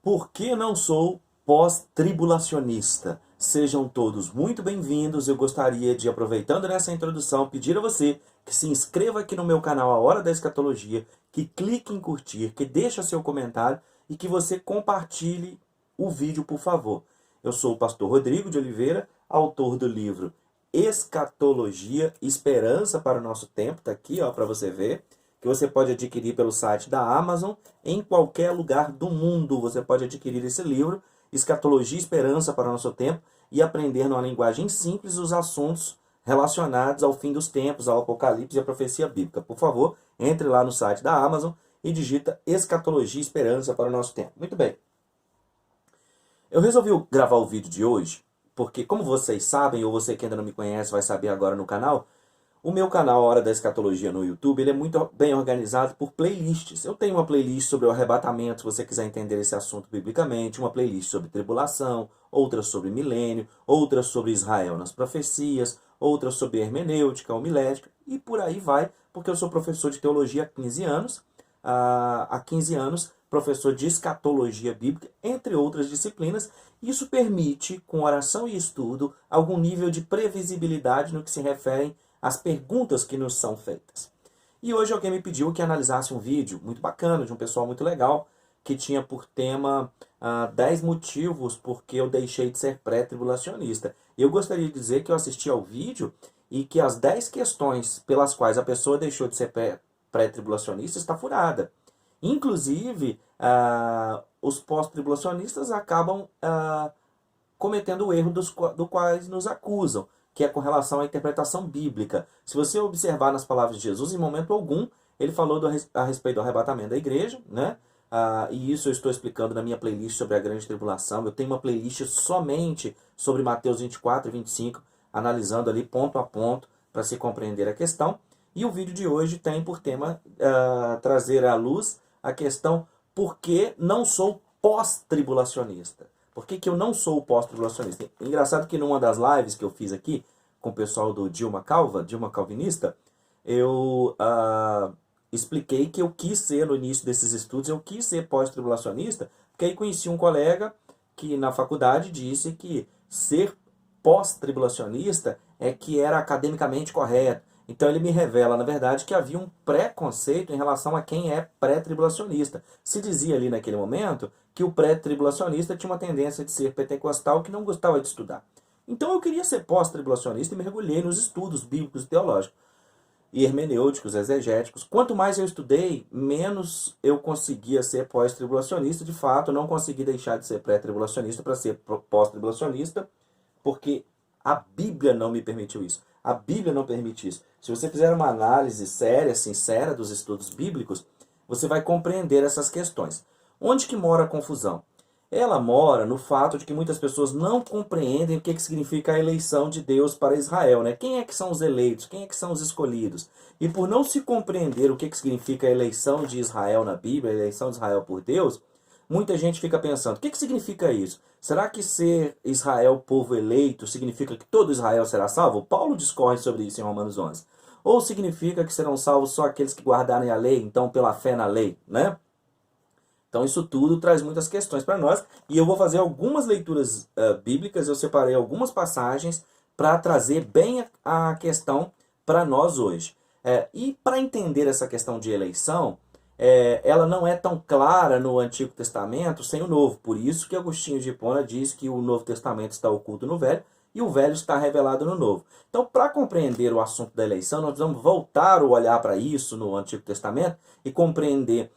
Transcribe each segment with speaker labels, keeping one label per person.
Speaker 1: Por que não sou pós-tribulacionista? Sejam todos muito bem-vindos. Eu gostaria de, aproveitando nessa introdução, pedir a você que se inscreva aqui no meu canal A Hora da Escatologia, que clique em curtir, que deixe seu comentário e que você compartilhe o vídeo, por favor. Eu sou o pastor Rodrigo de Oliveira, autor do livro Escatologia, Esperança para o Nosso Tempo. Está aqui, ó, para você ver, que você pode adquirir pelo site da Amazon. Em qualquer lugar do mundo você pode adquirir esse livro, Escatologia e Esperança para o Nosso Tempo, e aprender numa linguagem simples os assuntos relacionados ao fim dos tempos, ao Apocalipse e à profecia bíblica. Por favor, entre lá no site da Amazon e digita Escatologia e Esperança para o Nosso Tempo. Muito bem. Eu resolvi gravar o vídeo de hoje porque, como vocês sabem, ou você que ainda não me conhece vai saber agora no canal, o meu canal Hora da Escatologia no YouTube, ele é muito bem organizado por playlists. Eu tenho uma playlist sobre o arrebatamento, se você quiser entender esse assunto biblicamente, uma playlist sobre tribulação, outra sobre milênio, outra sobre Israel nas profecias, outra sobre hermenêutica, homilética, e por aí vai, porque eu sou professor de teologia há 15 anos, há 15 anos, professor de escatologia bíblica, entre outras disciplinas. Isso permite, com oração e estudo, algum nível de previsibilidade no que se refere as perguntas que nos são feitas. E hoje alguém me pediu que analisasse um vídeo muito bacana, de um pessoal muito legal, que tinha por tema 10 motivos por que eu deixei de ser pré-tribulacionista. E eu gostaria de dizer que eu assisti ao vídeo e que as 10 questões pelas quais a pessoa deixou de ser pré-tribulacionista está furada. Inclusive, os pós-tribulacionistas acabam cometendo o erro do quais nos acusam, que é com relação à interpretação bíblica. Se você observar nas palavras de Jesus, em momento algum, ele falou a respeito do arrebatamento da igreja, né? E isso eu estou explicando na minha playlist sobre a grande tribulação. Eu tenho uma playlist somente sobre Mateus 24 e 25, analisando ali ponto a ponto para se compreender a questão. E o vídeo de hoje tem por tema trazer à luz a questão por que não sou pós-tribulacionista. Por que eu não sou pós-tribulacionista? Engraçado que numa das lives que eu fiz aqui com o pessoal do Dilma Calvinista, eu expliquei que eu quis ser, no início desses estudos, eu quis ser pós-tribulacionista, porque aí conheci um colega que na faculdade disse que ser pós-tribulacionista é que era academicamente correto. Então ele me revela, na verdade, que havia um preconceito em relação a quem é pré-tribulacionista. Se dizia ali naquele momento que o pré-tribulacionista tinha uma tendência de ser pentecostal que não gostava de estudar. Então eu queria ser pós-tribulacionista e mergulhei nos estudos bíblicos e teológicos, e hermenêuticos, exegéticos. Quanto mais eu estudei, menos eu conseguia ser pós-tribulacionista. De fato, não consegui deixar de ser pré-tribulacionista para ser pós-tribulacionista, porque a Bíblia não me permitiu isso. A Bíblia não permite isso. Se você fizer uma análise séria, sincera dos estudos bíblicos, você vai compreender essas questões. Onde que mora a confusão? Ela mora no fato de que muitas pessoas não compreendem o que significa a eleição de Deus para Israel, né? Quem é que são os eleitos? Quem é que são os escolhidos? E por não se compreender o que significa a eleição de Israel na Bíblia, a eleição de Israel por Deus, muita gente fica pensando, o que significa isso? Será que ser Israel povo eleito significa que todo Israel será salvo? Paulo discorre sobre isso em Romanos 11. Ou significa que serão salvos só aqueles que guardarem a lei, então pela fé na lei, né? Então isso tudo traz muitas questões para nós, e eu vou fazer algumas leituras bíblicas, eu separei algumas passagens para trazer bem a questão para nós hoje. E para entender essa questão de eleição, ela não é tão clara no Antigo Testamento sem o Novo. Por isso que Agostinho de Hipona diz que o Novo Testamento está oculto no Velho e o Velho está revelado no Novo. Então, para compreender o assunto da eleição, nós vamos voltar o olhar para isso no Antigo Testamento e compreender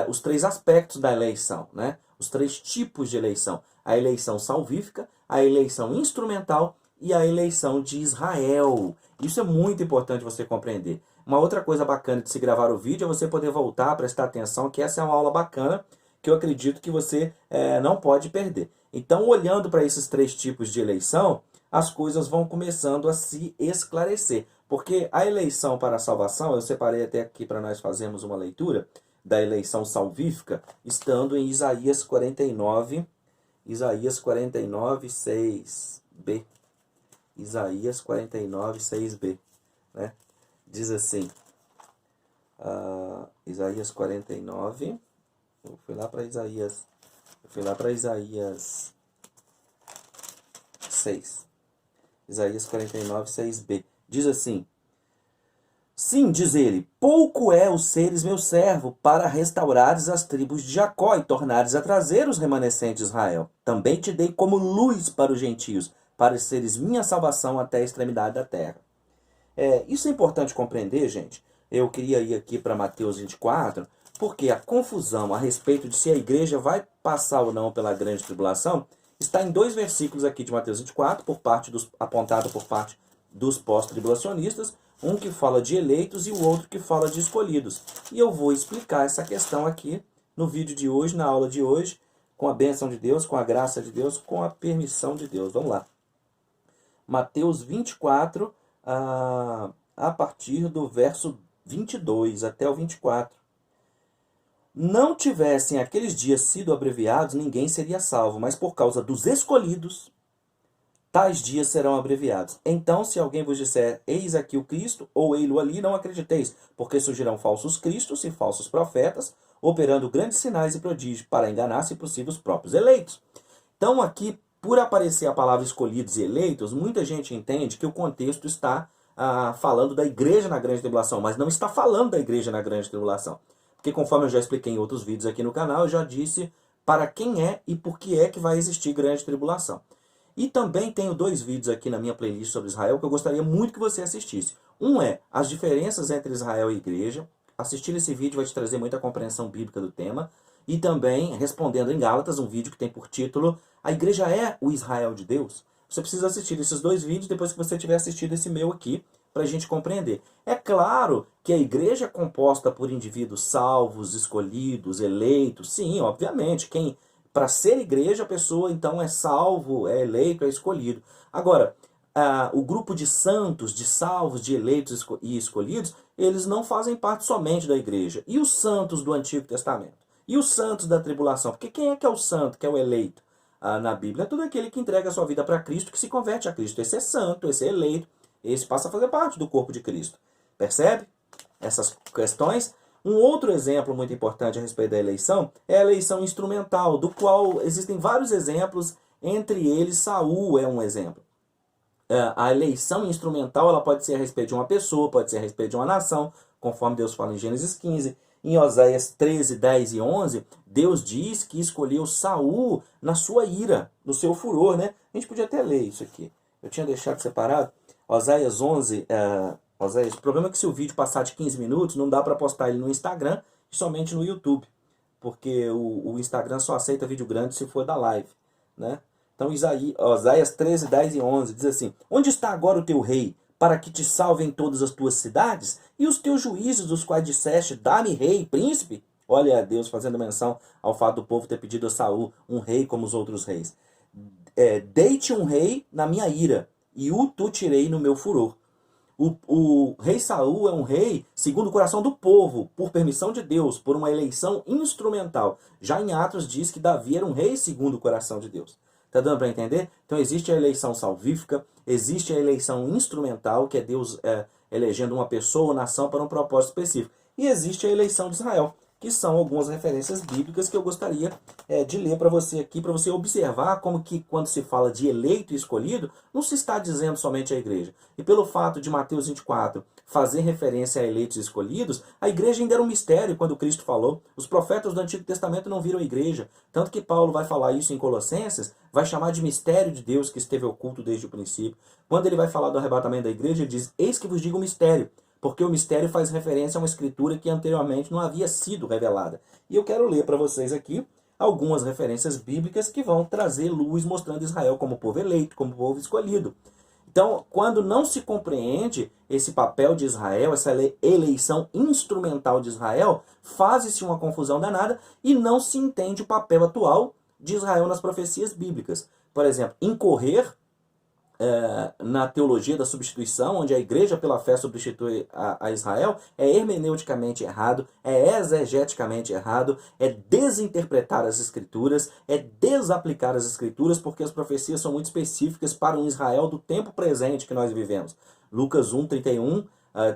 Speaker 1: os três aspectos da eleição, né? Os três tipos de eleição. A eleição salvífica, a eleição instrumental e a eleição de Israel. Isso é muito importante você compreender. Uma outra coisa bacana de se gravar o vídeo é você poder voltar, prestar atenção, que essa é uma aula bacana que eu acredito que você não pode perder. Então, olhando para esses três tipos de eleição, as coisas vão começando a se esclarecer. Porque a eleição para a salvação, eu separei até aqui para nós fazermos uma leitura da eleição salvífica, estando em Isaías 49, 6b. Isaías 49, 6b. Né? Diz assim, Isaías 49, eu fui lá para Isaías Eu fui lá para Isaías 6. Isaías 49, 6b. Diz assim: Sim, diz ele, pouco é o seres meu servo para restaurares as tribos de Jacó e tornares a trazer os remanescentes de Israel. Também te dei como luz para os gentios, para seres minha salvação até a extremidade da terra. Isso é importante compreender, gente. Eu queria ir aqui para Mateus 24, porque a confusão a respeito de se a igreja vai passar ou não pela grande tribulação está em 2 versículos aqui de Mateus 24, apontado por parte dos pós-tribulacionistas, um que fala de eleitos e o outro que fala de escolhidos. E eu vou explicar essa questão aqui no vídeo de hoje, na aula de hoje, com a bênção de Deus, com a graça de Deus, com a permissão de Deus. Vamos lá. Mateus 24, a partir do verso 22 até o 24. Não tivessem aqueles dias sido abreviados, ninguém seria salvo, mas por causa dos escolhidos, tais dias serão abreviados. Então, se alguém vos disser, eis aqui o Cristo, ou ei-lo ali, não acrediteis, porque surgirão falsos cristos e falsos profetas, operando grandes sinais e prodígios, para enganar, se possível, os próprios eleitos. Então, aqui, por aparecer a palavra escolhidos e eleitos, muita gente entende que o contexto está falando da igreja na grande tribulação, mas não está falando da igreja na grande tribulação. Porque conforme eu já expliquei em outros vídeos aqui no canal, eu já disse para quem é e por que é que vai existir grande tribulação. E também tenho 2 vídeos aqui na minha playlist sobre Israel que eu gostaria muito que você assistisse. Um é as diferenças entre Israel e igreja. Assistir esse vídeo vai te trazer muita compreensão bíblica do tema. E também, respondendo em Gálatas, um vídeo que tem por título A Igreja é o Israel de Deus. Você precisa assistir esses 2 vídeos depois que você tiver assistido esse meu aqui, para a gente compreender. É claro que a igreja é composta por indivíduos salvos, escolhidos, eleitos. Sim, obviamente. Para ser igreja, a pessoa então é salvo, é eleito, é escolhido. Agora, o grupo de santos, de salvos, de eleitos e escolhidos, eles não fazem parte somente da igreja. E os santos do Antigo Testamento? E os santos da tribulação? Porque quem é que é o santo, que é o eleito na Bíblia? É todo aquele que entrega a sua vida para Cristo, que se converte a Cristo. Esse é santo, esse é eleito, esse passa a fazer parte do corpo de Cristo. Percebe essas questões? Um outro exemplo muito importante a respeito da eleição é a eleição instrumental, do qual existem vários exemplos, entre eles Saul é um exemplo. A eleição instrumental ela pode ser a respeito de uma pessoa, pode ser a respeito de uma nação, conforme Deus fala em Gênesis 15. Em Oséias 13, 10 e 11, Deus diz que escolheu Saul na sua ira, no seu furor, né? A gente podia até ler isso aqui. Eu tinha deixado separado. Oséias 11, Oséias, o problema é que se o vídeo passar de 15 minutos, não dá para postar ele no Instagram e somente no YouTube. Porque o Instagram só aceita vídeo grande se for da live, né? Então, Oséias 13, 10 e 11 diz assim: Onde está agora o teu rei, para que te salvem todas as tuas cidades? E os teus juízes, dos quais disseste, dá-me rei, príncipe? Olha Deus fazendo menção ao fato do povo ter pedido a Saul um rei como os outros reis. Dei-te um rei na minha ira, e o tu tirei no meu furor. O rei Saul é um rei segundo o coração do povo, por permissão de Deus, por uma eleição instrumental. Já em Atos diz que Davi era um rei segundo o coração de Deus. Está dando para entender? Então existe a eleição salvífica, existe a eleição instrumental, que é Deus elegendo uma pessoa ou nação para um propósito específico. E existe a eleição de Israel, que são algumas referências bíblicas que eu gostaria de ler para você aqui, para você observar como que quando se fala de eleito e escolhido, não se está dizendo somente a igreja. E pelo fato de Mateus 24 fazer referência a eleitos e escolhidos, a igreja ainda era um mistério quando Cristo falou. Os profetas do Antigo Testamento não viram a igreja. Tanto que Paulo vai falar isso em Colossenses, vai chamar de mistério de Deus que esteve oculto desde o princípio. Quando ele vai falar do arrebatamento da igreja, ele diz, eis que vos digo um mistério. Porque o mistério faz referência a uma escritura que anteriormente não havia sido revelada. E eu quero ler para vocês aqui algumas referências bíblicas que vão trazer luz mostrando Israel como povo eleito, como povo escolhido. Então, quando não se compreende esse papel de Israel, essa eleição instrumental de Israel, faz-se uma confusão danada e não se entende o papel atual de Israel nas profecias bíblicas. Por exemplo, incorrer na teologia da substituição, onde a igreja pela fé substitui a Israel, é hermeneuticamente errado, é exegeticamente errado, é desinterpretar as escrituras, é desaplicar as escrituras, porque as profecias são muito específicas para um Israel do tempo presente que nós vivemos. Lucas 1, 31,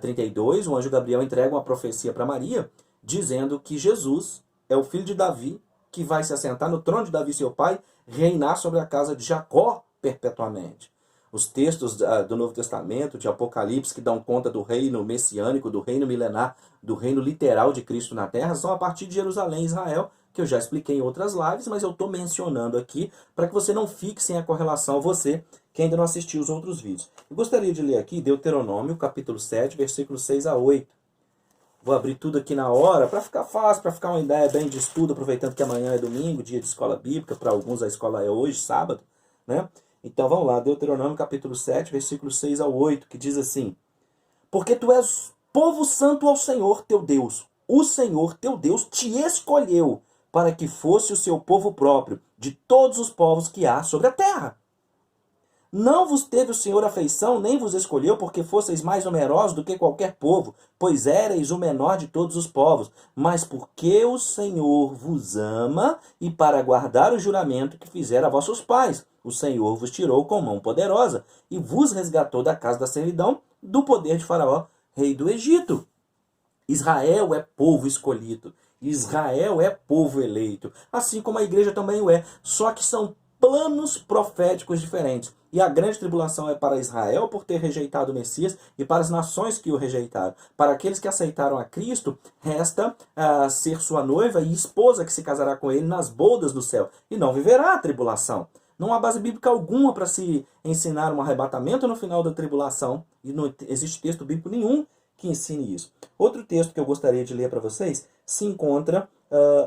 Speaker 1: 32, o anjo Gabriel entrega uma profecia para Maria, dizendo que Jesus é o filho de Davi, que vai se assentar no trono de Davi, seu pai, reinar sobre a casa de Jacó perpetuamente. Os textos do Novo Testamento, de Apocalipse, que dão conta do reino messiânico, do reino milenar, do reino literal de Cristo na terra, são a partir de Jerusalém e Israel, que eu já expliquei em outras lives, mas eu estou mencionando aqui para que você não fique sem a correlação, você que ainda não assistiu os outros vídeos. Eu gostaria de ler aqui Deuteronômio, capítulo 7, versículos 6 a 8. Vou abrir tudo aqui na hora, para ficar fácil, para ficar uma ideia bem de estudo, aproveitando que amanhã é domingo, dia de escola bíblica, para alguns a escola é hoje, sábado, né? Então vamos lá, Deuteronômio capítulo 7, versículos 6 ao 8, que diz assim: Porque tu és povo santo ao Senhor teu Deus. O Senhor teu Deus te escolheu para que fosse o seu povo próprio de todos os povos que há sobre a terra. Não vos teve o Senhor afeição, nem vos escolheu, porque fosseis mais numerosos do que qualquer povo, pois éreis o menor de todos os povos, mas porque o Senhor vos ama e para guardar o juramento que fizera a vossos pais. O Senhor vos tirou com mão poderosa e vos resgatou da casa da servidão, do poder de Faraó, rei do Egito. Israel é povo escolhido, Israel é povo eleito, assim como a igreja também o é, só que são planos proféticos diferentes. E a grande tribulação é para Israel por ter rejeitado o Messias e para as nações que o rejeitaram. Para aqueles que aceitaram a Cristo, resta ser sua noiva e esposa que se casará com ele nas bodas do céu. E não viverá a tribulação. Não há base bíblica alguma para se ensinar um arrebatamento no final da tribulação. E não existe texto bíblico nenhum que ensine isso. Outro texto que eu gostaria de ler para vocês se encontra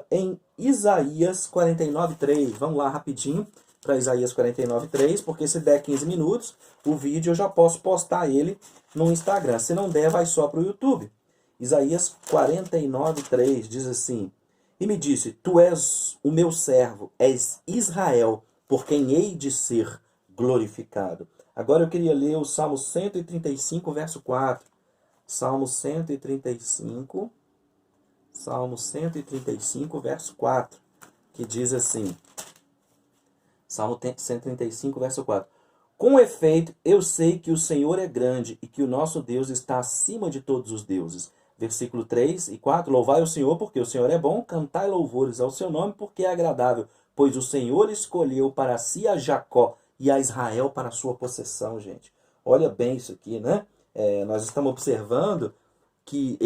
Speaker 1: em Isaías 49:3. Vamos lá rapidinho para Isaías 49:3, porque se der 15 minutos, o vídeo eu já posso postar ele no Instagram. Se não der, vai só para o YouTube. Isaías 49:3 diz assim: E me disse, tu és o meu servo, és Israel, por quem hei de ser glorificado. Agora eu queria ler o Salmo 135, verso 4. Salmo 135, verso 4, que diz assim... Salmo 135, verso 4. Com efeito, eu sei que o Senhor é grande e que o nosso Deus está acima de todos os deuses. Versículo 3 e 4. Louvai o Senhor, porque o Senhor é bom. Cantai louvores ao seu nome, porque é agradável. Pois o Senhor escolheu para si a Jacó e a Israel para a sua possessão, gente. Olha bem isso aqui, né? Nós estamos observando que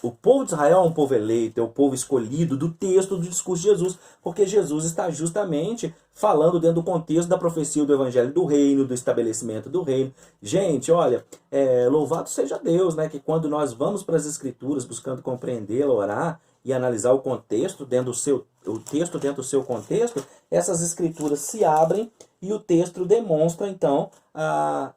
Speaker 1: o povo de Israel é um povo eleito, é o povo escolhido do texto do discurso de Jesus, porque Jesus está justamente falando dentro do contexto da profecia do evangelho do reino, do estabelecimento do reino. Gente, olha, louvado seja Deus, né, que quando nós vamos para as escrituras buscando compreendê-la, orar e analisar o contexto dentro do texto dentro do seu contexto, essas escrituras se abrem e o texto demonstra, então,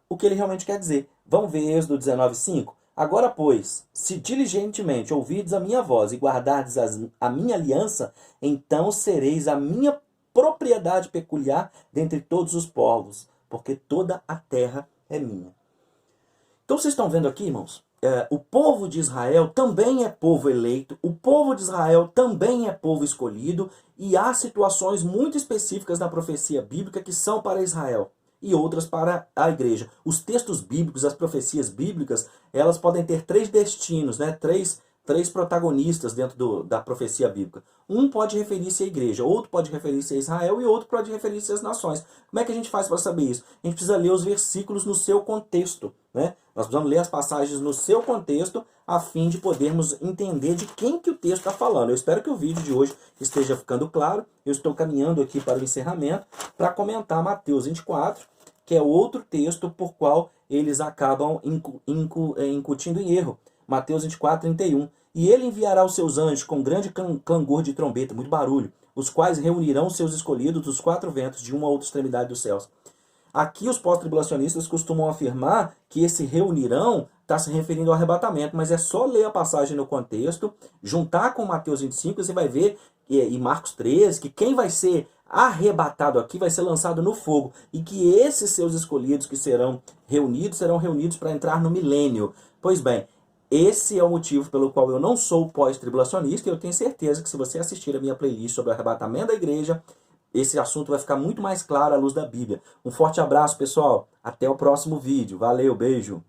Speaker 1: o que ele realmente quer dizer. Vamos ver Êxodo 19:5? Agora, pois, se diligentemente ouvirdes a minha voz e guardardes a minha aliança, então sereis a minha propriedade peculiar dentre todos os povos, porque toda a terra é minha. Então vocês estão vendo aqui, irmãos? O povo de Israel também é povo eleito, o povo de Israel também é povo escolhido, e há situações muito específicas na profecia bíblica que são para Israel e outras para a igreja. Os textos bíblicos, as profecias bíblicas, elas podem ter três destinos, né? Três protagonistas dentro da profecia bíblica. Um pode referir-se à igreja, outro pode referir-se a Israel e outro pode referir-se às nações. Como é que a gente faz para saber isso? A gente precisa ler os versículos no seu contexto, né? Nós precisamos ler as passagens no seu contexto a fim de podermos entender de quem que o texto está falando. Eu espero que o vídeo de hoje esteja ficando claro. Eu estou caminhando aqui para o encerramento para comentar Mateus 24, que é outro texto por qual eles acabam incutindo em erro. Mateus 24:31. E ele enviará os seus anjos com grande clangor de trombeta, muito barulho, os quais reunirão seus escolhidos dos quatro ventos de uma a outra extremidade dos céus. Aqui os pós-tribulacionistas costumam afirmar que esse reunirão está se referindo ao arrebatamento, mas é só ler a passagem no contexto, juntar com Mateus 25, você vai ver, e Marcos 13, que quem vai ser arrebatado aqui vai ser lançado no fogo, e que esses seus escolhidos que serão reunidos para entrar no milênio. Pois bem, esse é o motivo pelo qual eu não sou pós-tribulacionista, e eu tenho certeza que se você assistir a minha playlist sobre o arrebatamento da igreja, esse assunto vai ficar muito mais claro à luz da Bíblia. Um forte abraço, pessoal. Até o próximo vídeo. Valeu, beijo.